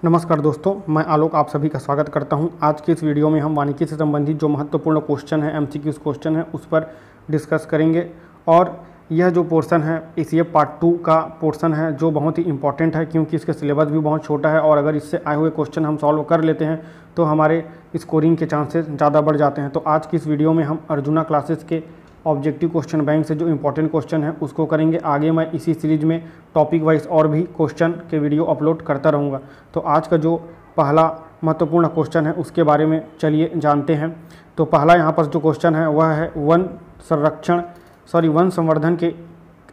नमस्कार दोस्तों, मैं आलोक आप सभी का स्वागत करता हूं। आज के इस वीडियो में हम वानिकी से संबंधित जो महत्वपूर्ण क्वेश्चन है, एमसीक्यूज क्वेश्चन है, उस पर डिस्कस करेंगे। और यह जो पोर्शन है इस ये पार्ट 2 का पोर्शन है जो बहुत ही इंपॉर्टेंट है, क्योंकि इसका सिलेबस भी बहुत छोटा है और अगर इससे आए हुए क्वेश्चन हम सॉल्व कर लेते हैं तो हमारे स्कोरिंग के चांसेस ज़्यादा बढ़ जाते हैं। तो आज की इस वीडियो में हम अर्जुना क्लासेस के ऑब्जेक्टिव क्वेश्चन बैंक से जो इंपॉर्टेंट क्वेश्चन है उसको करेंगे। आगे मैं इसी सीरीज में टॉपिक वाइज और भी क्वेश्चन के वीडियो अपलोड करता रहूँगा। तो आज का जो पहला महत्वपूर्ण क्वेश्चन है उसके बारे में चलिए जानते हैं। तो पहला यहाँ पर जो क्वेश्चन है वह है वन संवर्धन के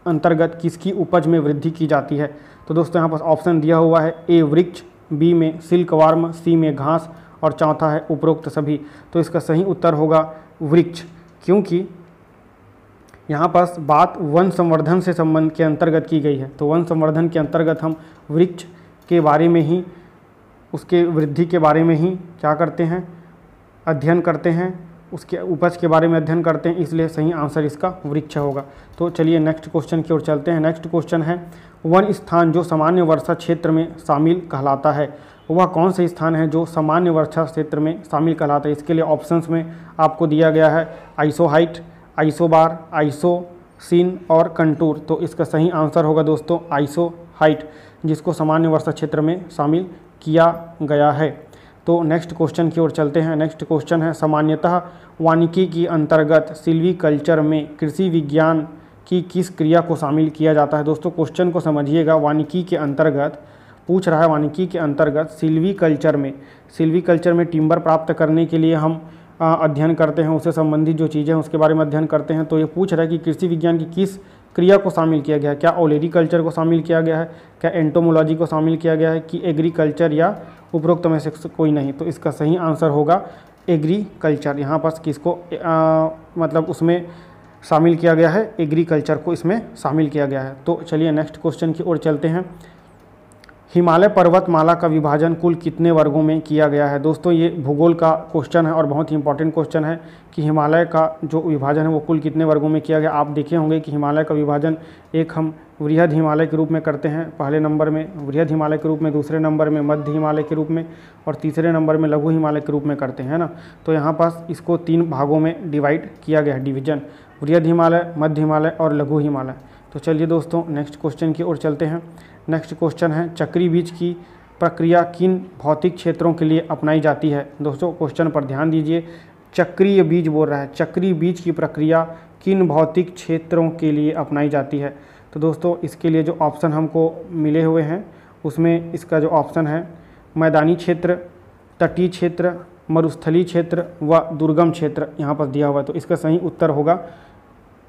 अंतर्गत किसकी उपज में वृद्धि की जाती है। तो दोस्तों यहाँ पर ऑप्शन दिया हुआ है, ए वृक्ष, बी में सिल्कवार्म, सी में घास और चौथा है उपरोक्त सभी। तो इसका सही उत्तर होगा वृक्ष, क्योंकि यहाँ पर बात वन संवर्धन से संबंध के अंतर्गत की गई है। तो वन संवर्धन के अंतर्गत हम वृक्ष के बारे में ही, उसके वृद्धि के बारे में ही क्या करते हैं, अध्ययन करते हैं, उसके उपज के बारे में अध्ययन करते हैं, इसलिए सही आंसर इसका वृक्ष होगा। तो चलिए नेक्स्ट क्वेश्चन की ओर चलते हैं। नेक्स्ट क्वेश्चन है, वन स्थान जो सामान्य वर्षा क्षेत्र में शामिल कहलाता है, वह कौन से स्थान है जो सामान्य वर्षा क्षेत्र में शामिल कहलाता है। इसके लिए ऑप्शंस में आपको दिया गया है आइसोहाइट, आइसोबार, आइसोसीन और कंटूर। तो इसका सही आंसर होगा दोस्तों आइसोहाइट, जिसको सामान्य वर्षा क्षेत्र में शामिल किया गया है। तो नेक्स्ट क्वेश्चन की ओर चलते हैं। नेक्स्ट क्वेश्चन है, सामान्यतः वानिकी की अंतर्गत सिल्वीकल्चर में कृषि विज्ञान की किस क्रिया को शामिल किया जाता है। दोस्तों क्वेश्चन को समझिएगा, वानिकी के अंतर्गत पूछ रहा है, वानिकी के अंतर्गत सिल्वीकल्चर में टिम्बर प्राप्त करने के लिए हम अध्ययन करते हैं, उससे संबंधित जो चीज़ें हैं उसके बारे में अध्ययन करते हैं। तो ये पूछ रहा है कि कृषि विज्ञान की किस क्रिया को शामिल किया गया है। क्या ओलेरीकल्चर को शामिल किया गया है, क्या एंटोमोलॉजी को शामिल किया गया है, कि एग्रीकल्चर या उपरोक्त में से कोई नहीं। तो इसका सही आंसर होगा एग्रीकल्चर। यहाँ पर किसको मतलब उसमें शामिल किया गया है, एग्रीकल्चर को इसमें शामिल किया गया है। तो चलिए नेक्स्ट क्वेश्चन की ओर चलते हैं। हिमालय पर्वतमाला का विभाजन कुल कितने वर्गों में किया गया है। दोस्तों ये भूगोल का क्वेश्चन है और बहुत ही इंपॉर्टेंट क्वेश्चन है कि हिमालय का जो विभाजन है वो कुल कितने वर्गों में किया गया। आप देखे होंगे कि हिमालय का विभाजन एक हम वृहद हिमालय के रूप में करते हैं, पहले नंबर में वृहद हिमालय के रूप में, दूसरे नंबर में मध्य हिमालय के रूप में और तीसरे नंबर में लघु हिमालय के रूप में करते हैं ना। तो यहाँ पास इसको 3 भागों में डिवाइड किया गया है, डिवीजन, वृहद हिमालय, मध्य हिमालय और लघु हिमालय। तो चलिए दोस्तों नेक्स्ट क्वेश्चन की ओर चलते हैं। नेक्स्ट क्वेश्चन है, चक्री बीज की प्रक्रिया किन भौतिक क्षेत्रों के लिए अपनाई जाती है। दोस्तों क्वेश्चन पर ध्यान दीजिए, चक्रीय बीज बोल रहा है, चक्री बीज की प्रक्रिया किन भौतिक क्षेत्रों के लिए अपनाई जाती है। तो दोस्तों इसके लिए जो ऑप्शन हमको मिले हुए हैं उसमें इसका जो ऑप्शन है, मैदानी क्षेत्र, तटीय क्षेत्र, मरुस्थलीय क्षेत्र व दुर्गम क्षेत्र यहाँ पर दिया हुआ है। तो इसका सही उत्तर होगा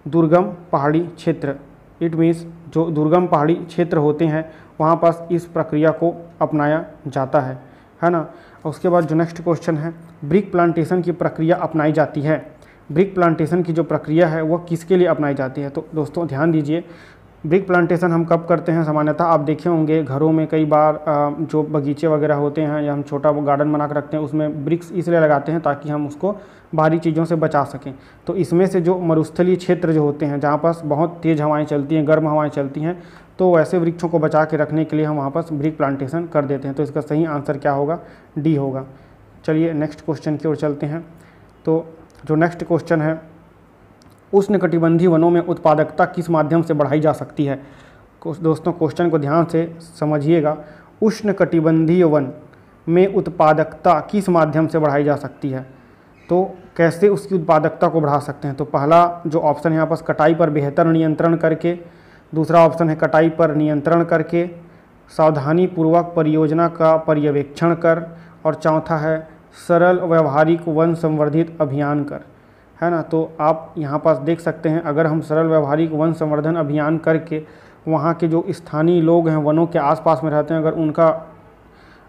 दुर्गम पहाड़ी क्षेत्र। इट मीन्स जो दुर्गम पहाड़ी क्षेत्र होते हैं वहाँ पर इस प्रक्रिया को अपनाया जाता है ना। और उसके बाद जो नेक्स्ट क्वेश्चन है, ब्रिक प्लांटेशन की प्रक्रिया अपनाई जाती है। ब्रिक प्लांटेशन की जो प्रक्रिया है वह किसके लिए अपनाई जाती है। तो दोस्तों ध्यान दीजिए, ब्रिक प्लांटेशन हम कब करते हैं, सामान्यतः आप देखे होंगे घरों में कई बार जो बगीचे वगैरह होते हैं या हम छोटा वो गार्डन बना कर रखते हैं उसमें ब्रिक्स इसलिए लगाते हैं ताकि हम उसको बाहरी चीज़ों से बचा सकें। तो इसमें से जो मरुस्थलीय क्षेत्र जो होते हैं जहाँ पास बहुत तेज़ हवाएं चलती हैं, गर्म हवाएं चलती हैं, तो वैसे वृक्षों को बचा के रखने के लिए हम वहाँ पर ब्रिक प्लांटेशन कर देते हैं। तो इसका सही आंसर क्या होगा, डी होगा। चलिए नेक्स्ट क्वेश्चन की ओर चलते हैं। तो जो नेक्स्ट क्वेश्चन है, उष्णकटिबंधीय वनों में उत्पादकता किस माध्यम से बढ़ाई जा सकती है। दोस्तों क्वेश्चन को ध्यान से समझिएगा, उष्णकटिबंधीय वन में उत्पादकता किस माध्यम से बढ़ाई जा सकती है। तो कैसे उसकी उत्पादकता को बढ़ा सकते हैं। तो पहला जो ऑप्शन है यहाँ पर कटाई पर बेहतर नियंत्रण करके, दूसरा ऑप्शन है कटाई पर नियंत्रण करके, सावधानी पूर्वक परियोजना का पर्यवेक्षण कर और चौथा है सरल व्यवहारिक वन संवर्धित अभियान कर, है ना। तो आप यहाँ पास देख सकते हैं, अगर हम सरल व्यवहारिक वन संवर्धन अभियान करके वहाँ के जो स्थानीय लोग हैं, वनों के आसपास में रहते हैं, अगर उनका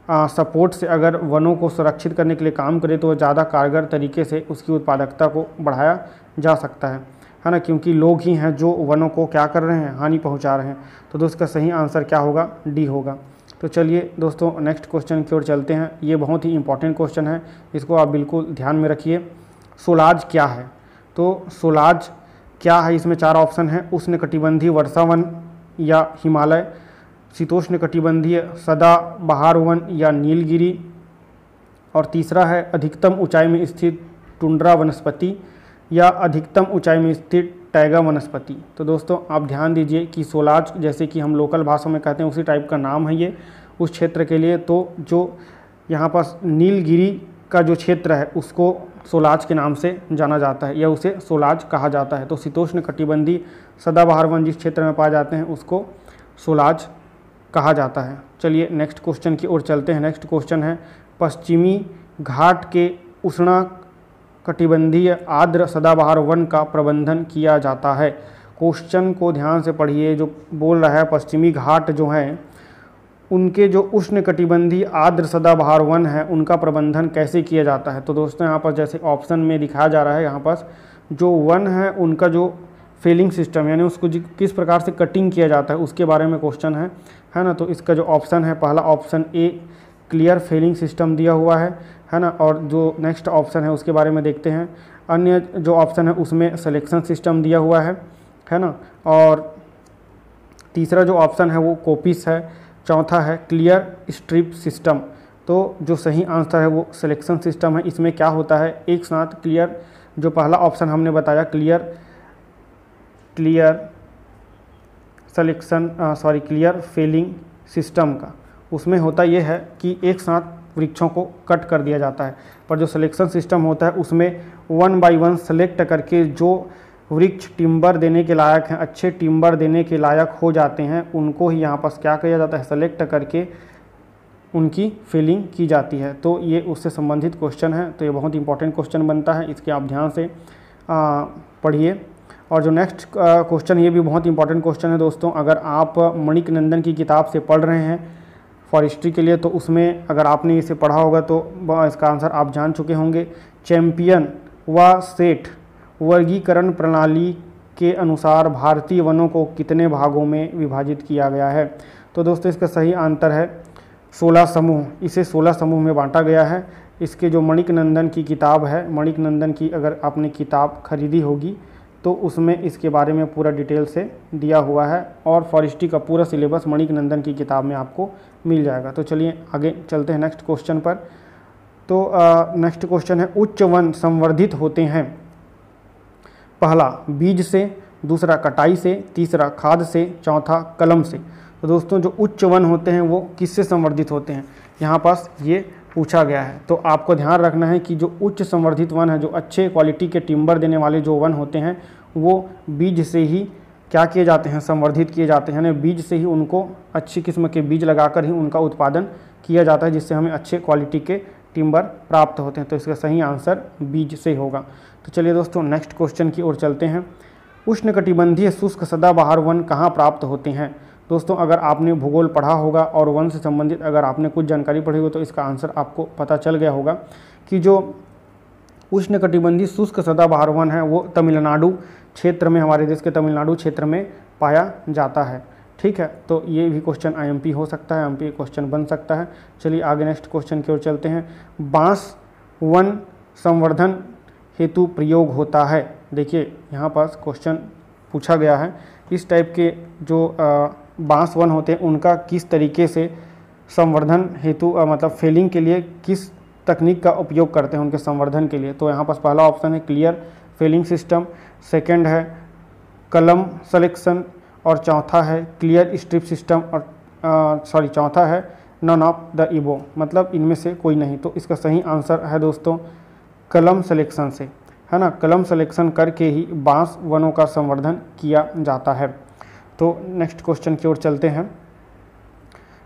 सपोर्ट से अगर वनों को सुरक्षित करने के लिए काम करें तो ज़्यादा कारगर तरीके से उसकी उत्पादकता को बढ़ाया जा सकता है ना, क्योंकि लोग ही हैं जो वनों को क्या कर रहे हैं, हानि पहुँचा रहे हैं। तो दोस्तों इसका सही आंसर क्या होगा, डी होगा। तो चलिए दोस्तों नेक्स्ट क्वेश्चन की ओर चलते हैं। ये बहुत ही इंपॉर्टेंट क्वेश्चन है, इसको आप बिल्कुल ध्यान में रखिए। सोलाज क्या है। तो सोलाज क्या है, इसमें 4 ऑप्शन है, उष्णकटिबंधीय वर्षावन या हिमालय, शीतोष्णकटिबंधीय सदाबहार वन या नीलगिरी, और तीसरा है अधिकतम ऊंचाई में स्थित टुंड्रा वनस्पति या अधिकतम ऊंचाई में स्थित टैगा वनस्पति। तो दोस्तों आप ध्यान दीजिए कि सोलाज जैसे कि हम लोकल भाषा में कहते हैं उसी टाइप का नाम है ये उस क्षेत्र के लिए। तो जो यहाँ पास नीलगिरी का जो क्षेत्र है उसको सोलाज के नाम से जाना जाता है या उसे सोलाज कहा जाता है। तो शीतोष्णकटिबंधीय सदाबहार वन जिस क्षेत्र में पाए जाते हैं उसको सोलाज कहा जाता है। चलिए नेक्स्ट क्वेश्चन की ओर चलते हैं। नेक्स्ट क्वेश्चन है पश्चिमी घाट के उष्णकटिबंधीय आर्द्र सदाबहार वन का प्रबंधन किया जाता है। क्वेश्चन को ध्यान से पढ़िए, जो बोल रहा है पश्चिमी घाट जो हैं उनके जो उष्णकटिबंधीय आर्द्र सदाबहार वन है उनका प्रबंधन कैसे किया जाता है। तो दोस्तों यहाँ पर जैसे ऑप्शन में दिखाया जा रहा है, यहाँ पास जो वन है उनका जो फेलिंग सिस्टम यानी उसको किस प्रकार से कटिंग किया जाता है उसके बारे में क्वेश्चन है ना। तो इसका जो ऑप्शन है पहला option A clear failing system दिया हुआ है ना। और जो नेक्स्ट ऑप्शन है उसके बारे में देखते हैं। अन्य जो ऑप्शन है उसमें सिलेक्शन सिस्टम दिया हुआ है ना। और तीसरा जो ऑप्शन है वो कोपिस है। चौथा है क्लियर स्ट्रिप सिस्टम। तो जो सही आंसर है वो सिलेक्शन सिस्टम है। इसमें क्या होता है एक साथ क्लियर, जो पहला ऑप्शन हमने बताया क्लियर फेलिंग सिस्टम का, उसमें होता ये है कि एक साथ वृक्षों को कट कर दिया जाता है। पर जो सिलेक्शन सिस्टम होता है उसमें 1 बाय 1 सेलेक्ट करके जो वृक्ष टिम्बर देने के लायक हैं, अच्छे टिम्बर देने के लायक हो जाते हैं, उनको ही यहाँ पास क्या किया जाता है सेलेक्ट करके उनकी फिलिंग की जाती है। तो ये उससे संबंधित क्वेश्चन है। तो ये बहुत इंपॉर्टेंट क्वेश्चन बनता है, इसके आप ध्यान से पढ़िए। और जो नेक्स्ट क्वेश्चन ये भी बहुत इंपॉर्टेंट क्वेश्चन है दोस्तों। अगर आप मणिक नंदन की किताब से पढ़ रहे हैं फॉरेस्ट्री के लिए तो उसमें अगर आपने इसे पढ़ा होगा तो इसका आंसर आप जान चुके होंगे। चैंपियन व सेठ वर्गीकरण प्रणाली के अनुसार भारतीय वनों को कितने भागों में विभाजित किया गया है। तो दोस्तों इसका सही आंसर है 16 समूह। इसे 16 समूह में बांटा गया है। इसके जो मणिक नंदन की किताब है, मणिक नंदन की अगर आपने किताब खरीदी होगी तो उसमें इसके बारे में पूरा डिटेल से दिया हुआ है और फॉरेस्ट्री का पूरा सिलेबस मणिक नंदन की किताब में आपको मिल जाएगा। तो चलिए आगे चलते हैं नेक्स्ट क्वेश्चन पर। तो नेक्स्ट क्वेश्चन है उच्च वन संवर्धित होते हैं पहला बीज से, दूसरा कटाई से, तीसरा खाद से, चौथा कलम से। तो दोस्तों जो उच्च वन होते हैं वो किससे संवर्धित होते हैं यहाँ पास ये पूछा गया है। तो आपको ध्यान रखना है कि जो उच्च संवर्धित वन है, जो अच्छे क्वालिटी के टिम्बर देने वाले जो वन होते हैं वो बीज से ही क्या किए जाते हैं संवर्धित किए जाते हैं। यानी बीज से ही उनको अच्छी किस्म के बीज लगाकर ही उनका उत्पादन किया जाता है जिससे हमें अच्छे क्वालिटी के टिम्बर प्राप्त होते हैं। तो इसका सही आंसर बीज से होगा। तो चलिए दोस्तों नेक्स्ट क्वेश्चन की ओर चलते हैं। उष्णकटिबंधीय शुष्क सदाबहार वन कहाँ प्राप्त होते हैं। दोस्तों अगर आपने भूगोल पढ़ा होगा और वन से संबंधित अगर आपने कुछ जानकारी पढ़ी हो तो इसका आंसर आपको पता चल गया होगा कि जो उष्णकटिबंधीय शुष्क सदाबहार वन है वो तमिलनाडु क्षेत्र में, हमारे देश के तमिलनाडु क्षेत्र में पाया जाता है। ठीक है, तो ये भी क्वेश्चन IMP हो सकता है, IMP क्वेश्चन बन सकता है। चलिए आगे नेक्स्ट क्वेश्चन की ओर चलते हैं। बांस वन संवर्धन हेतु प्रयोग होता है। देखिए यहाँ पास क्वेश्चन पूछा गया है इस टाइप के जो बांस वन होते हैं उनका किस तरीके से संवर्धन हेतु मतलब फेलिंग के लिए किस तकनीक का उपयोग करते हैं उनके संवर्धन के लिए। तो यहाँ पास पहला ऑप्शन है क्लियर फेलिंग सिस्टम, सेकंड है कलम सिलेक्शन और चौथा है क्लियर स्ट्रिप सिस्टम और चौथा है नन ऑफ द इबो, मतलब इनमें से कोई नहीं। तो इसका सही आंसर है दोस्तों कलम सिलेक्शन से, है ना। कलम सिलेक्शन करके ही बांस वनों का संवर्धन किया जाता है। तो नेक्स्ट क्वेश्चन की ओर चलते हैं।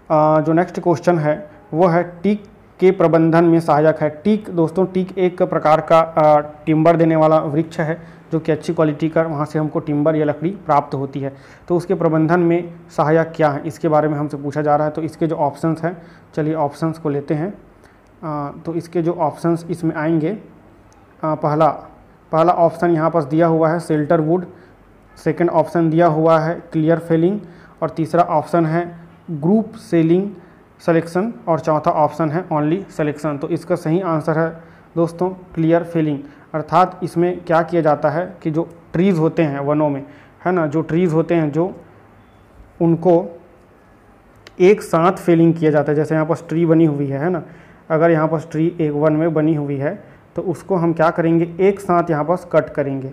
जो नेक्स्ट क्वेश्चन है वो है टीक के प्रबंधन में सहायक है। टीक दोस्तों, टीक एक प्रकार का टिम्बर देने वाला वृक्ष है जो कि अच्छी क्वालिटी का वहाँ से हमको टिम्बर या लकड़ी प्राप्त होती है। तो उसके प्रबंधन में सहायक क्या है इसके बारे में हमसे पूछा जा रहा है। तो इसके जो ऑप्शंस हैं, चलिए ऑप्शंस को लेते हैं। तो इसके जो ऑप्शंस इसमें आएंगे, पहला ऑप्शन यहाँ पास दिया हुआ है शेल्टर वुड, सेकंड ऑप्शन दिया हुआ है क्लियर फेलिंग और तीसरा ऑप्शन है ग्रुप सेलिंग सिलेक्शन और चौथा ऑप्शन है ओनली सिलेक्शन। तो इसका सही आंसर है दोस्तों क्लियर फेलिंग। अर्थात इसमें क्या किया जाता है कि जो ट्रीज़ होते हैं वनों में, है ना, जो ट्रीज़ होते हैं जो उनको एक साथ फेलिंग किया जाता है। जैसे यहाँ पर ट्री बनी हुई है ना, अगर यहाँ पर ट्री एक वन में बनी हुई है तो उसको हम क्या करेंगे, एक साथ यहाँ पर कट करेंगे।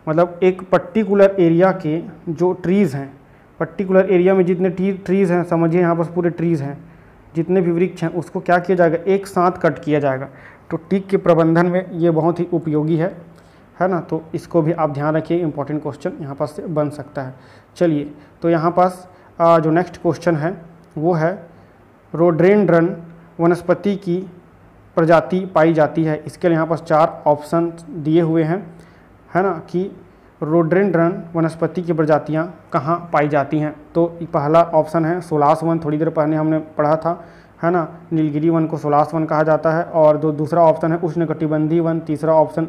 मतलब एक पर्टिकुलर एरिया के जो ट्रीज़ हैं, पर्टिकुलर एरिया में जितने ट्रीज़ हैं, समझिए यहाँ पर पूरे ट्रीज़ हैं, जितने भी वृक्ष हैं उसको क्या किया जाएगा, एक साथ कट किया जाएगा। तो टीक के प्रबंधन में ये बहुत ही उपयोगी है ना। तो इसको भी आप ध्यान रखिए, इंपॉर्टेंट क्वेश्चन यहाँ पास से बन सकता है। चलिए, तो यहाँ पास जो नेक्स्ट क्वेश्चन है वो है रोडोडेंड्रन वनस्पति की प्रजाति पाई जाती है। इसके लिए यहाँ पास 4 ऑप्शन दिए हुए हैं, है ना, कि रोडोडेंड्रन वनस्पति की प्रजातियाँ कहाँ पाई जाती हैं। तो पहला ऑप्शन है सोलास वन, थोड़ी देर पहले हमने पढ़ा था, है ना, नीलगिरी वन को सोलास वन कहा जाता है। और दूसरा ऑप्शन है उष्णकटिबंधीय वन, तीसरा ऑप्शन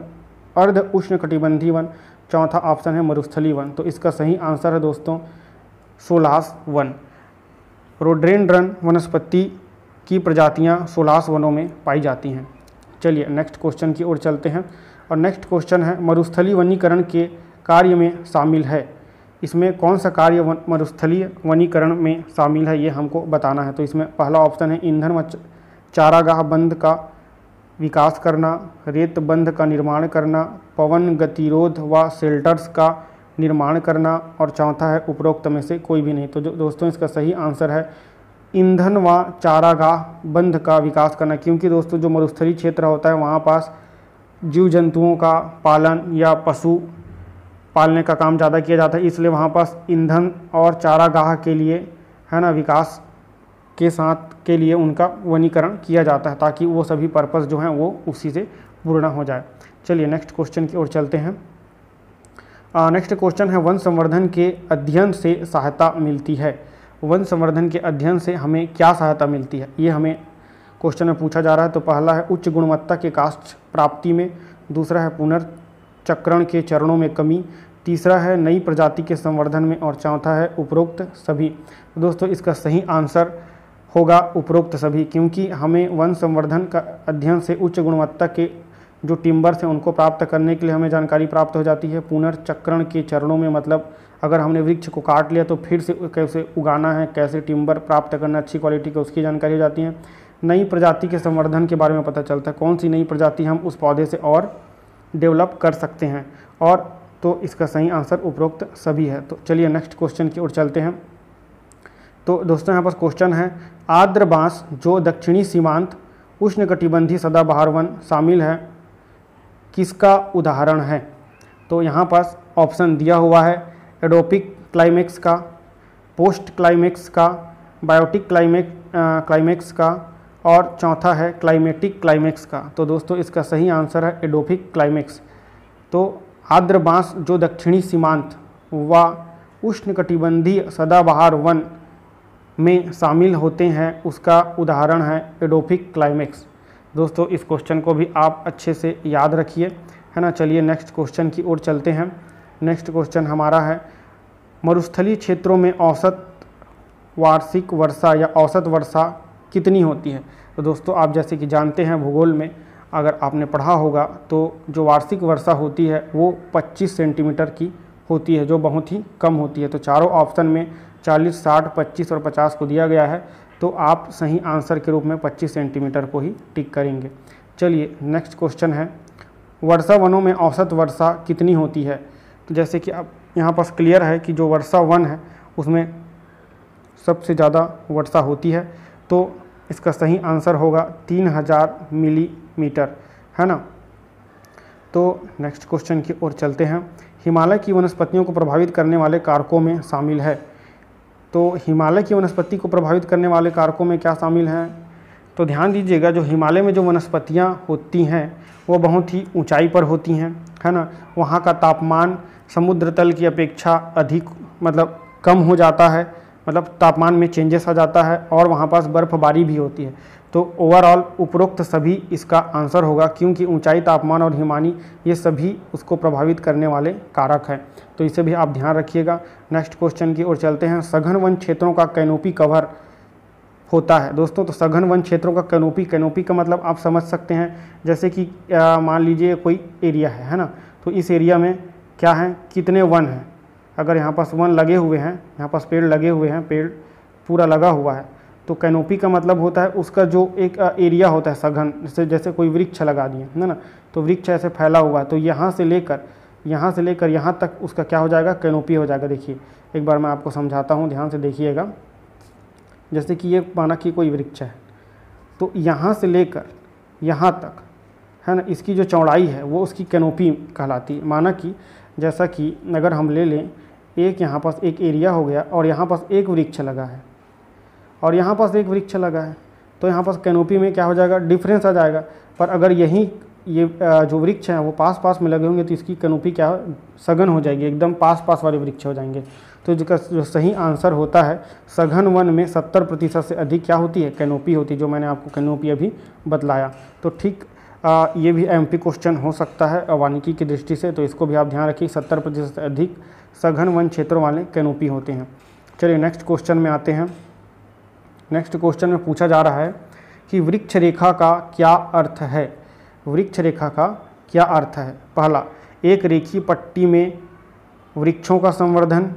अर्ध उष्णकटिबंधीय वन, चौथा ऑप्शन है मरुस्थलीय वन। तो इसका सही आंसर है दोस्तों सोलास वन। रोडोडेंड्रन वनस्पति की प्रजातियां सोलास वनों में पाई जाती हैं। चलिए नेक्स्ट क्वेश्चन की ओर चलते हैं, और नेक्स्ट क्वेश्चन है मरुस्थलीय वनीकरण के कार्य में शामिल है। इसमें कौन सा कार्य मरुस्थलीय वनीकरण में शामिल है, ये हमको बताना है। तो इसमें पहला ऑप्शन है ईंधन व चारागाह बंद का विकास करना, रेत बंध का निर्माण करना, पवन गतिरोध व शेल्टर्स का निर्माण करना, और चौथा है उपरोक्त में से कोई भी नहीं। तो जो दोस्तों इसका सही आंसर है ईंधन व चारागाह बंध का विकास करना। क्योंकि दोस्तों जो मरुस्थलीय क्षेत्र होता है वहाँ पास जीव जंतुओं का पालन या पशु पालने का काम ज़्यादा किया जाता है, इसलिए वहाँ पास ईंधन और चारागाह के लिए, है ना, विकास के साथ के लिए उनका वनीकरण किया जाता है, ताकि वो सभी पर्पस जो हैं वो उसी से पूर्ण हो जाए। चलिए नेक्स्ट क्वेश्चन की ओर चलते हैं। नेक्स्ट क्वेश्चन है वन संवर्धन के अध्ययन से सहायता मिलती है। वन संवर्धन के अध्ययन से हमें क्या सहायता मिलती है, ये हमें क्वेश्चन में पूछा जा रहा है। तो पहला है उच्च गुणवत्ता के काष्ठ प्राप्ति में, दूसरा है पुनर्चक्रण के चरणों में कमी, तीसरा है नई प्रजाति के संवर्धन में, और चौथा है उपरोक्त सभी। दोस्तों इसका सही आंसर होगा उपरोक्त सभी, क्योंकि हमें वन संवर्धन का अध्ययन से उच्च गुणवत्ता के जो टिम्बर्स हैं उनको प्राप्त करने के लिए हमें जानकारी प्राप्त हो जाती है। पुनर्चक्रण के चरणों में मतलब अगर हमने वृक्ष को काट लिया तो फिर से कैसे उगाना है, कैसे टिम्बर प्राप्त करना अच्छी क्वालिटी का, उसकी जानकारी हो जाती है। नई प्रजाति के संवर्धन के बारे में पता चलता है, कौन सी नई प्रजाति हम उस पौधे से और डेवलप कर सकते हैं, और तो इसका सही आंसर उपरोक्त सभी है। तो चलिए नेक्स्ट क्वेश्चन की ओर चलते हैं। तो दोस्तों यहाँ पर क्वेश्चन है आर्द्र बांस जो दक्षिणी सीमांत उष्णकटिबंधीय सदाबहार वन शामिल है किसका उदाहरण है। तो यहाँ पास ऑप्शन दिया हुआ है एडोपिक क्लाइमेक्स का, पोस्ट क्लाइमेक्स का, बायोटिक क्लाइमेक्स का, और चौथा है क्लाइमेटिक क्लाइमेक्स का। तो दोस्तों इसका सही आंसर है एडोपिक क्लाइमेक्स। तो आर्द्र बांस जो दक्षिणी सीमांत व उष्णकटिबंधीय सदाबहार वन में शामिल होते हैं उसका उदाहरण है एडोपिक क्लाइमेक्स। दोस्तों इस क्वेश्चन को भी आप अच्छे से याद रखिए, है ना। चलिए नेक्स्ट क्वेश्चन की ओर चलते हैं। नेक्स्ट क्वेश्चन हमारा है मरुस्थलीय क्षेत्रों में औसत वार्षिक वर्षा या औसत वर्षा कितनी होती है। तो दोस्तों आप जैसे कि जानते हैं भूगोल में अगर आपने पढ़ा होगा तो जो वार्षिक वर्षा होती है वो 25 सेंटीमीटर की होती है, जो बहुत ही कम होती है। तो चारों ऑप्शन में 40, 60, 25 और 50 को दिया गया है, तो आप सही आंसर के रूप में 25 सेंटीमीटर को ही टिक करेंगे। चलिए नेक्स्ट क्वेश्चन है वर्षा वनों में औसत वर्षा कितनी होती है। तो जैसे कि अब यहाँ पास क्लियर है कि जो वर्षा वन है उसमें सबसे ज़्यादा वर्षा होती है, तो इसका सही आंसर होगा 3000 मिलीमीटर, है ना। तो नेक्स्ट क्वेश्चन की ओर चलते हैं। हिमालय की वनस्पतियों को प्रभावित करने वाले कारकों में शामिल है। तो हिमालय की वनस्पति को प्रभावित करने वाले कारकों में क्या शामिल हैं। तो ध्यान दीजिएगा जो हिमालय में जो वनस्पतियाँ होती हैं वो बहुत ही ऊंचाई पर होती हैं, है ना। वहाँ का तापमान समुद्र तल की अपेक्षा अधिक मतलब कम हो जाता है, मतलब तापमान में चेंजेस आ जाता है, और वहाँ पास बर्फबारी भी होती है। तो ओवरऑल उपरोक्त सभी इसका आंसर होगा, क्योंकि ऊंचाई, तापमान और हिमानी ये सभी उसको प्रभावित करने वाले कारक हैं। तो इसे भी आप ध्यान रखिएगा। नेक्स्ट क्वेश्चन की ओर चलते हैं। सघन वन क्षेत्रों का कैनोपी कवर होता है। दोस्तों तो सघन वन क्षेत्रों का कैनोपी का मतलब आप समझ सकते हैं, जैसे कि मान लीजिए कोई एरिया है ना, तो इस एरिया में क्या है, कितने वन हैं। अगर यहाँ पास वन लगे हुए हैं, यहाँ पास पेड़ लगे हुए हैं, पेड़ पूरा लगा हुआ है। तो कैनोपी का मतलब होता है उसका जो एक एरिया होता है सघन, जैसे कोई वृक्ष लगा दिए है ना, तो वृक्ष ऐसे फैला हुआ है, तो यहाँ से लेकर यहाँ तक उसका क्या हो जाएगा, कैनोपी हो जाएगा। देखिए एक बार मैं आपको समझाता हूँ, ध्यान से देखिएगा। जैसे कि ये माना कि कोई वृक्ष है, तो यहाँ से लेकर यहाँ तक है ना, इसकी जो चौड़ाई है वो उसकी कैनोपी कहलाती है। माना कि जैसा कि अगर हम ले लें, एक यहाँ पास एक एरिया हो गया और यहाँ पास एक वृक्ष लगा है और यहाँ पास एक वृक्ष लगा है, तो यहाँ पास कैनोपी में क्या हो जाएगा, डिफरेंस आ जाएगा। पर अगर ये जो वृक्ष हैं वो पास पास में लगे होंगे तो इसकी कैनोपी क्या सघन हो जाएगी, एकदम पास पास वाले वृक्ष हो जाएंगे। तो इसका जो सही आंसर होता है, सघन वन में 70% से अधिक क्या होती है, कैनोपी होती है, जो मैंने आपको कैनोपी अभी बतलाया। तो ठीक ये भी एमपी क्वेश्चन हो सकता है वानिकी की दृष्टि से, तो इसको भी आप ध्यान रखिए। 70% से अधिक सघन वन क्षेत्रों वाले कैनोपी होते हैं। चलिए नेक्स्ट क्वेश्चन में आते हैं। नेक्स्ट क्वेश्चन में पूछा जा रहा है कि वृक्ष रेखा का क्या अर्थ है। वृक्ष रेखा का क्या अर्थ है। पहला, एक रेखीय पट्टी में वृक्षों का संवर्धन।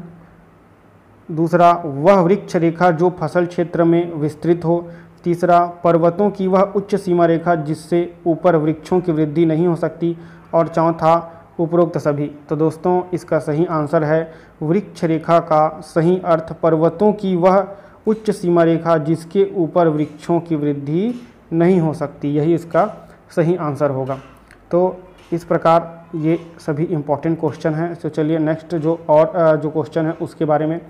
दूसरा, वह वृक्ष रेखा जो फसल क्षेत्र में विस्तृत हो। तीसरा, पर्वतों की वह उच्च सीमा रेखा जिससे ऊपर वृक्षों की वृद्धि नहीं हो सकती। और चौथा, उपरोक्त सभी। तो दोस्तों इसका सही आंसर है, वृक्ष रेखा का सही अर्थ पर्वतों की वह उच्च सीमा रेखा जिसके ऊपर वृक्षों की वृद्धि नहीं हो सकती, यही इसका सही आंसर होगा। तो इस प्रकार ये सभी इम्पॉर्टेंट क्वेश्चन हैं। तो चलिए नेक्स्ट जो क्वेश्चन है उसके बारे में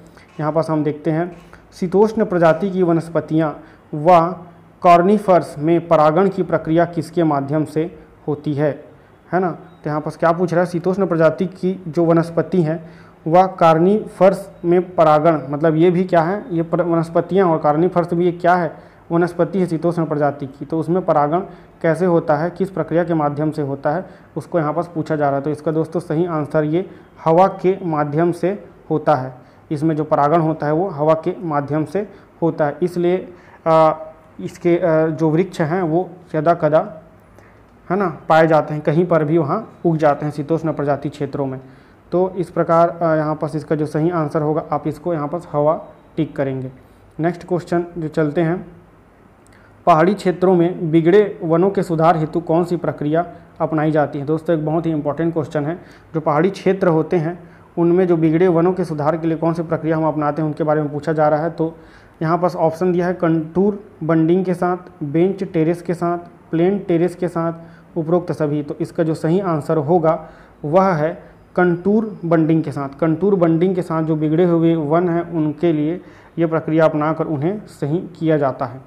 यहाँ पास हम देखते हैं। शीतोष्ण प्रजाति की वनस्पतियाँ व कॉर्निफर्स में परागण की प्रक्रिया किसके माध्यम से होती है ना। तो यहाँ पास क्या पूछ रहा है, शीतोष्ण प्रजाति की जो वनस्पति हैं वह कार्निफर्स में परागण, मतलब ये भी क्या है, ये वनस्पतियाँ और कार्निफर्स भी ये क्या है, वनस्पति है शीतोष्ण प्रजाति की। तो उसमें परागण कैसे होता है, किस प्रक्रिया के माध्यम से होता है, उसको यहाँ पास पूछा जा रहा है। तो इसका दोस्तों सही आंसर ये हवा के माध्यम से होता है। इसमें जो परागण होता है वो हवा के माध्यम से होता है। इसलिए इसके जो वृक्ष हैं वो ज़्यादा कदा है ना पाए जाते हैं, कहीं पर भी वहाँ उग जाते हैं शीतोष्ण प्रजाति क्षेत्रों में। तो इस प्रकार यहाँ पास इसका जो सही आंसर होगा, आप इसको यहाँ पास हवा टिक करेंगे। नेक्स्ट क्वेश्चन जो चलते हैं, पहाड़ी क्षेत्रों में बिगड़े वनों के सुधार हेतु कौन सी प्रक्रिया अपनाई जाती है। दोस्तों एक बहुत ही इंपॉर्टेंट क्वेश्चन है। जो पहाड़ी क्षेत्र होते हैं उनमें जो बिगड़े वनों के सुधार के लिए कौन सी प्रक्रिया हम अपनाते हैं उनके बारे में पूछा जा रहा है। तो यहाँ पास ऑप्शन दिया है, कंटूर बंडिंग के साथ, बेंच टेरेस के साथ, प्लेन टेरेस के साथ, उपरोक्त सभी। तो इसका जो सही आंसर होगा वह है कंटूर बंडिंग के साथ। कंटूर बंडिंग के साथ जो बिगड़े हुए वन हैं उनके लिए ये प्रक्रिया अपनाकर उन्हें सही किया जाता है।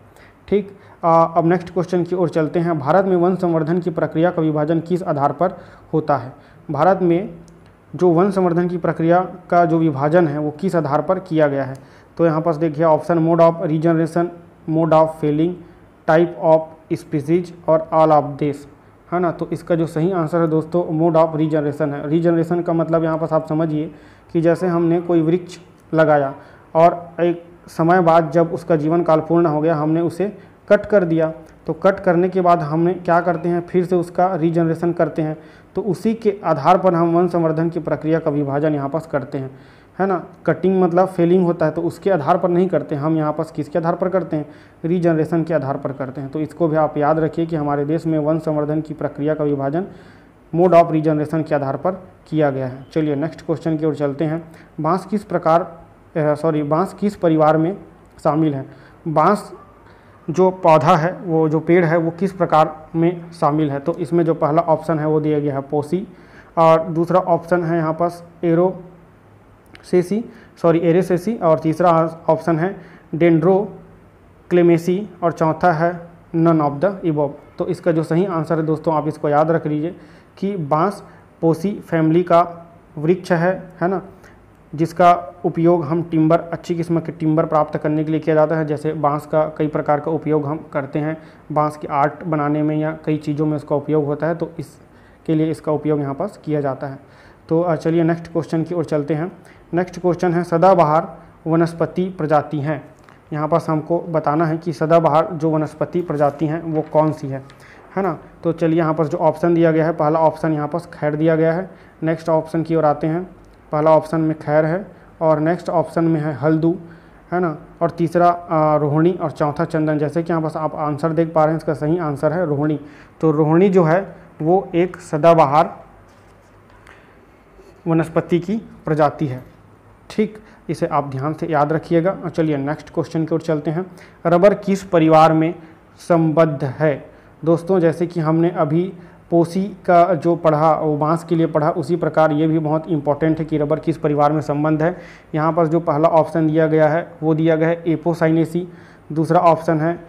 ठीक, अब नेक्स्ट क्वेश्चन की ओर चलते हैं। भारत में वन संवर्धन की प्रक्रिया का विभाजन किस आधार पर होता है। भारत में जो वन संवर्धन की प्रक्रिया का जो विभाजन है वो किस आधार पर किया गया है। तो यहाँ पास देखिए option, mode of regeneration, mode of Fehling, type of species और ऑल ऑफ दिस, है ना। तो इसका जो सही आंसर है दोस्तों मोड ऑफ रीजनरेशन है। रीजनरेशन का मतलब यहाँ पास आप समझिए कि जैसे हमने कोई वृक्ष लगाया और एक समय बाद जब उसका जीवन काल पूर्ण हो गया हमने उसे कट कर दिया, तो कट करने के बाद हमने क्या करते हैं, फिर से उसका रीजनरेशन करते हैं। तो उसी के आधार पर हम वन संवर्धन की प्रक्रिया का विभाजन यहाँ पास करते हैं, है ना। कटिंग मतलब फेलिंग होता है, तो उसके आधार पर नहीं करते हम, यहाँ पास किसके आधार पर करते हैं, रीजनरेशन के आधार पर करते हैं। तो इसको भी आप याद रखिए कि हमारे देश में वन संवर्धन की प्रक्रिया का विभाजन मोड ऑफ रीजनरेशन के आधार पर किया गया है। चलिए नेक्स्ट क्वेश्चन की ओर चलते हैं। बांस किस परिवार में शामिल है। बांस जो पौधा है, वो जो पेड़ है वो किस प्रकार में शामिल है। तो इसमें जो पहला ऑप्शन है वो दिया गया है पोसी, और दूसरा ऑप्शन है यहाँ पास एरेसेसी, और तीसरा ऑप्शन है डेंड्रोक्लेमेसी, और चौथा है नन ऑफ द इबव। तो इसका जो सही आंसर है दोस्तों आप इसको याद रख लीजिए कि बांस पोसी फैमिली का वृक्ष है ना, जिसका उपयोग हम टिम्बर, अच्छी किस्म के टिम्बर प्राप्त करने के लिए किया जाता है। जैसे बांस का कई प्रकार का उपयोग हम करते हैं, बांस की आर्ट बनाने में या कई चीज़ों में इसका उपयोग होता है, तो इसके लिए इसका उपयोग यहाँ पास किया जाता है। तो चलिए नेक्स्ट क्वेश्चन की ओर चलते हैं। नेक्स्ट क्वेश्चन है, सदाबहार वनस्पति प्रजाति हैं। यहाँ पास हमको बताना है कि सदाबहार जो वनस्पति प्रजाति हैं वो कौन सी है ना। तो चलिए यहाँ पास जो ऑप्शन दिया गया है, पहला ऑप्शन यहाँ पास खैर दिया गया है। नेक्स्ट ऑप्शन की ओर आते हैं, पहला ऑप्शन में खैर है और नेक्स्ट ऑप्शन में है हल्दू, है ना, और तीसरा रोहिणी और चौथा चंदन। जैसे कि यहाँ बस आप आंसर देख पा रहे हैं, इसका सही आंसर है रोहिणी। तो रोहिणी जो है वो एक सदाबहार वनस्पति की प्रजाति है। ठीक, इसे आप ध्यान से याद रखिएगा। और चलिए नेक्स्ट क्वेश्चन की ओर चलते हैं। रबर किस परिवार में संबद्ध है? दोस्तों जैसे कि हमने अभी पोसी का जो पढ़ा वो बांस के लिए पढ़ा, उसी प्रकार ये भी बहुत इंपॉर्टेंट है कि रबर किस परिवार में संबद्ध है। यहाँ पर जो पहला ऑप्शन दिया गया है वो दिया गया है एपोसाइनेसी, दूसरा ऑप्शन है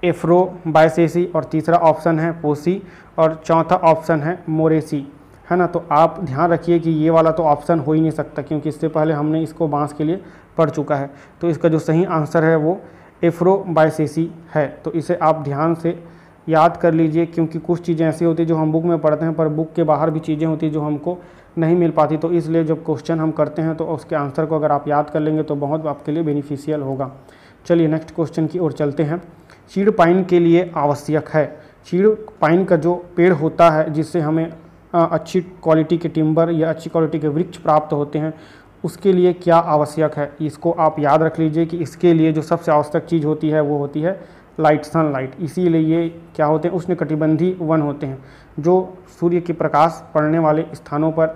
एफ्रोबायसेसी, और तीसरा ऑप्शन है पोसी, और चौथा ऑप्शन है मोरेसी, है ना। तो आप ध्यान रखिए कि ये वाला तो ऑप्शन हो ही नहीं सकता, क्योंकि इससे पहले हमने इसको बांस के लिए पढ़ चुका है। तो इसका जो सही आंसर है वो एफ्रोबायसेसी है। तो इसे आप ध्यान से याद कर लीजिए, क्योंकि कुछ चीज़ें ऐसी होती हैं जो हम बुक में पढ़ते हैं पर बुक के बाहर भी चीज़ें होती हैं जो हमको नहीं मिल पाती। तो इसलिए जब क्वेश्चन हम करते हैं तो उसके आंसर को अगर आप याद कर लेंगे तो बहुत आपके लिए बेनिफिशियल होगा। चलिए नेक्स्ट क्वेश्चन की ओर चलते हैं। चीड़ पाइन के लिए आवश्यक है। चीड़ पाइन का जो पेड़ होता है जिससे हमें अच्छी क्वालिटी के टिम्बर या अच्छी क्वालिटी के वृक्ष प्राप्त होते हैं, उसके लिए क्या आवश्यक है? इसको आप याद रख लीजिए कि इसके लिए जो सबसे आवश्यक चीज़ होती है वो होती है लाइट, सनलाइट। इसीलिए ये क्या होते हैं, उष्णकटिबंधीय वन होते हैं जो सूर्य के प्रकाश पड़ने वाले स्थानों पर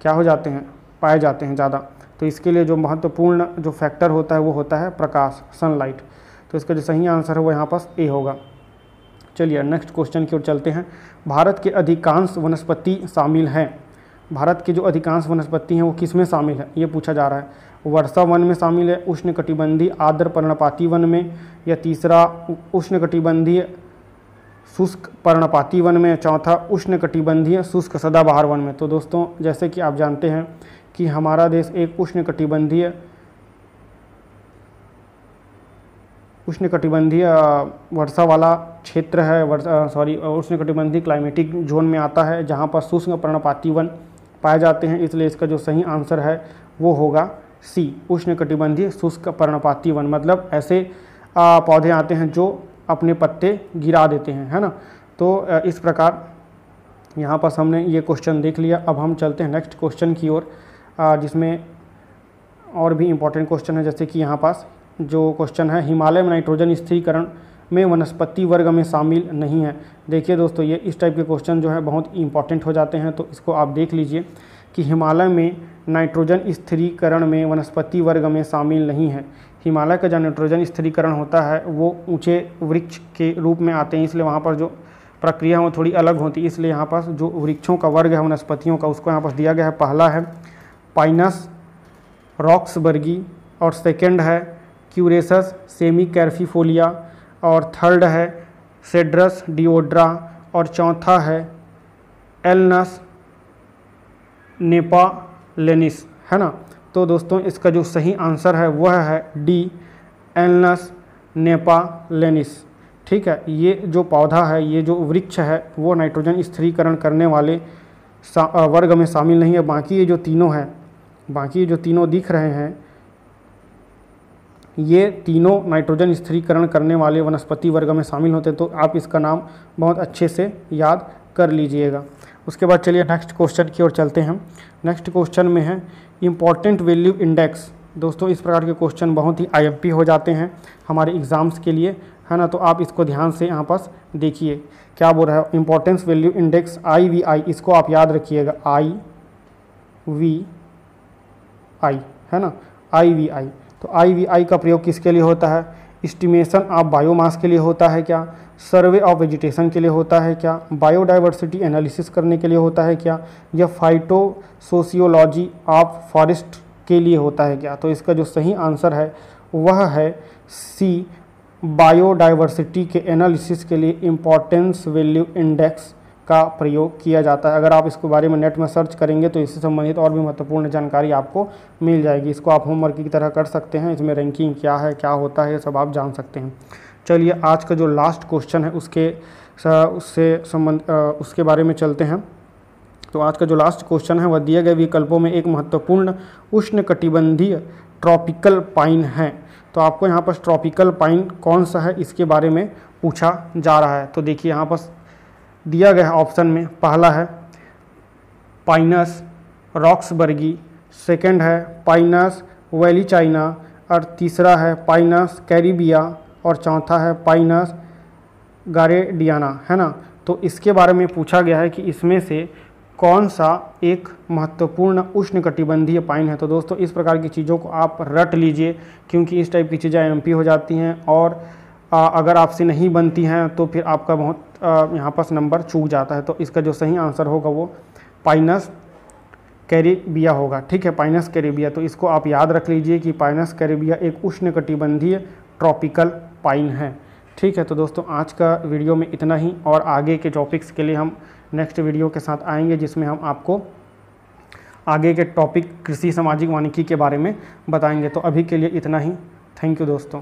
क्या हो जाते हैं, पाए जाते हैं ज़्यादा। तो इसके लिए जो महत्वपूर्ण जो फैक्टर होता है वो होता है प्रकाश, सनलाइट। तो इसका जो सही आंसर है वो यहाँ पास ए होगा। चलिए नेक्स्ट क्वेश्चन की ओर चलते हैं। भारत के अधिकांश वनस्पति शामिल हैं। भारत के जो अधिकांश वनस्पति हैं वो किस में शामिल है, ये पूछा जा रहा है। वर्षा वन में शामिल है, उष्णकटिबंधीय आर्द्र पर्णपाती वन में, या तीसरा उष्णकटिबंधीय शुष्क पर्णपाती वन में, चौथा उष्णकटिबंधीय शुष्क सदाबहार वन में। तो दोस्तों जैसे कि आप जानते हैं कि हमारा देश एक उष्णकटिबंधीय वर्षा वाला क्षेत्र है, उष्णकटिबंधीय क्लाइमेटिक जोन में आता है जहाँ पर शुष्क पर्णपाती वन पाए जाते हैं। इसलिए इसका जो सही आंसर है वो होगा सी, उष्णकटिबंधीय शुष्क पर्णपाती वन। मतलब ऐसे पौधे आते हैं जो अपने पत्ते गिरा देते हैं, है ना। तो इस प्रकार यहाँ पर हमने ये क्वेश्चन देख लिया। अब हम चलते हैं नेक्स्ट क्वेश्चन की ओर, जिसमें और भी इम्पोर्टेंट क्वेश्चन है। जैसे कि यहाँ पास जो क्वेश्चन है, हिमालय में नाइट्रोजन स्थिरीकरण में वनस्पति वर्ग में शामिल नहीं है। देखिए दोस्तों, ये इस टाइप के क्वेश्चन जो है बहुत इंपॉर्टेंट हो जाते हैं। तो इसको आप देख लीजिए कि हिमालय में नाइट्रोजन स्थिरीकरण में वनस्पति वर्ग में शामिल नहीं है। हिमालय का जो नाइट्रोजन स्थिरीकरण होता है वो ऊंचे वृक्ष के रूप में आते हैं, इसलिए वहाँ पर जो प्रक्रिया है वो थोड़ी अलग होती है। इसलिए यहाँ पास जो वृक्षों का वर्ग है वनस्पतियों का, उसको यहाँ पास दिया गया है। पहला है पाइनस रॉक्सबर्गी, और सेकेंड है क्यूरेसस सेमीकैरफीफोलिया, और थर्ड है सेड्रस डिओड्रा, और चौथा है एलनस नेपालेनिस, है ना। तो दोस्तों इसका जो सही आंसर है वह है डी, एलनस नेपालेनिस। ठीक है, ये जो पौधा है, ये जो वृक्ष है वो नाइट्रोजन स्थिरीकरण करने वाले वर्ग में शामिल नहीं है। बाकी ये जो तीनों दिख रहे हैं, ये तीनों नाइट्रोजन स्थिरीकरण करने वाले वनस्पति वर्ग में शामिल होते हैं। तो आप इसका नाम बहुत अच्छे से याद कर लीजिएगा। उसके बाद चलिए नेक्स्ट क्वेश्चन की ओर चलते हैं। नेक्स्ट क्वेश्चन में है इम्पॉर्टेंट वैल्यू इंडेक्स। दोस्तों इस प्रकार के क्वेश्चन बहुत ही IMP हो जाते हैं हमारे एग्ज़ाम्स के लिए, है ना। तो आप इसको ध्यान से यहाँ पास देखिए क्या बोल रहा है। इम्पॉर्टेंस वैल्यू इंडेक्स IVI, इसको आप याद रखिएगा, IVI, है ना, IVI। तो IVI का प्रयोग किसके लिए होता है? एस्टिमेशन ऑफ बायोमास के लिए होता है क्या? सर्वे ऑफ वेजिटेशन के लिए होता है क्या? बायोडाइवर्सिटी एनालिसिस करने के लिए होता है क्या? या फाइटो सोशियोलॉजी ऑफ फॉरेस्ट के लिए होता है क्या? तो इसका जो सही आंसर है वह है सी, बायोडाइवर्सिटी के एनालिसिस के लिए इम्पोर्टेंस वैल्यू इंडेक्स का प्रयोग किया जाता है। अगर आप इसके बारे में नेट में सर्च करेंगे तो इससे संबंधित और भी महत्वपूर्ण जानकारी आपको मिल जाएगी। इसको आप होमवर्क की तरह कर सकते हैं। इसमें रैंकिंग क्या है, क्या होता है, ये सब आप जान सकते हैं। चलिए आज का जो लास्ट क्वेश्चन है उसके बारे में चलते हैं। तो आज का जो लास्ट क्वेश्चन है वह दिए गए विकल्पों में एक महत्वपूर्ण उष्णकटिबंधीय ट्रॉपिकल पाइन है। तो आपको यहाँ पर ट्रॉपिकल पाइन कौन सा है इसके बारे में पूछा जा रहा है। तो देखिए यहाँ पर दिया गया ऑप्शन में पहला है पाइनस रॉक्सबर्गी, सेकंड है पाइनस वैलीचाइना, और तीसरा है पाइनस कैरिबिया और चौथा है पाइनस गारेडियाना, है ना। तो इसके बारे में पूछा गया है कि इसमें से कौन सा एक महत्वपूर्ण उष्णकटिबंधीय पाइन है। तो दोस्तों इस प्रकार की चीज़ों को आप रट लीजिए, क्योंकि इस टाइप की चीज़ें एमपी हो जाती हैं और अगर आपसे नहीं बनती हैं तो फिर आपका बहुत यहाँ पर नंबर चूक जाता है। तो इसका जो सही आंसर होगा वो पाइनस कैरिबिया होगा, ठीक है, पाइनस कैरिबिया। तो इसको आप याद रख लीजिए कि पाइनस कैरिबिया एक उष्णकटिबंधीय ट्रॉपिकल पाइन है, ठीक है। तो दोस्तों आज का वीडियो में इतना ही, और आगे के टॉपिक्स के लिए हम नेक्स्ट वीडियो के साथ आएंगे, जिसमें हम आपको आगे के टॉपिक कृषि सामाजिक वानिकी के बारे में बताएंगे। तो अभी के लिए इतना ही। थैंक यू दोस्तों।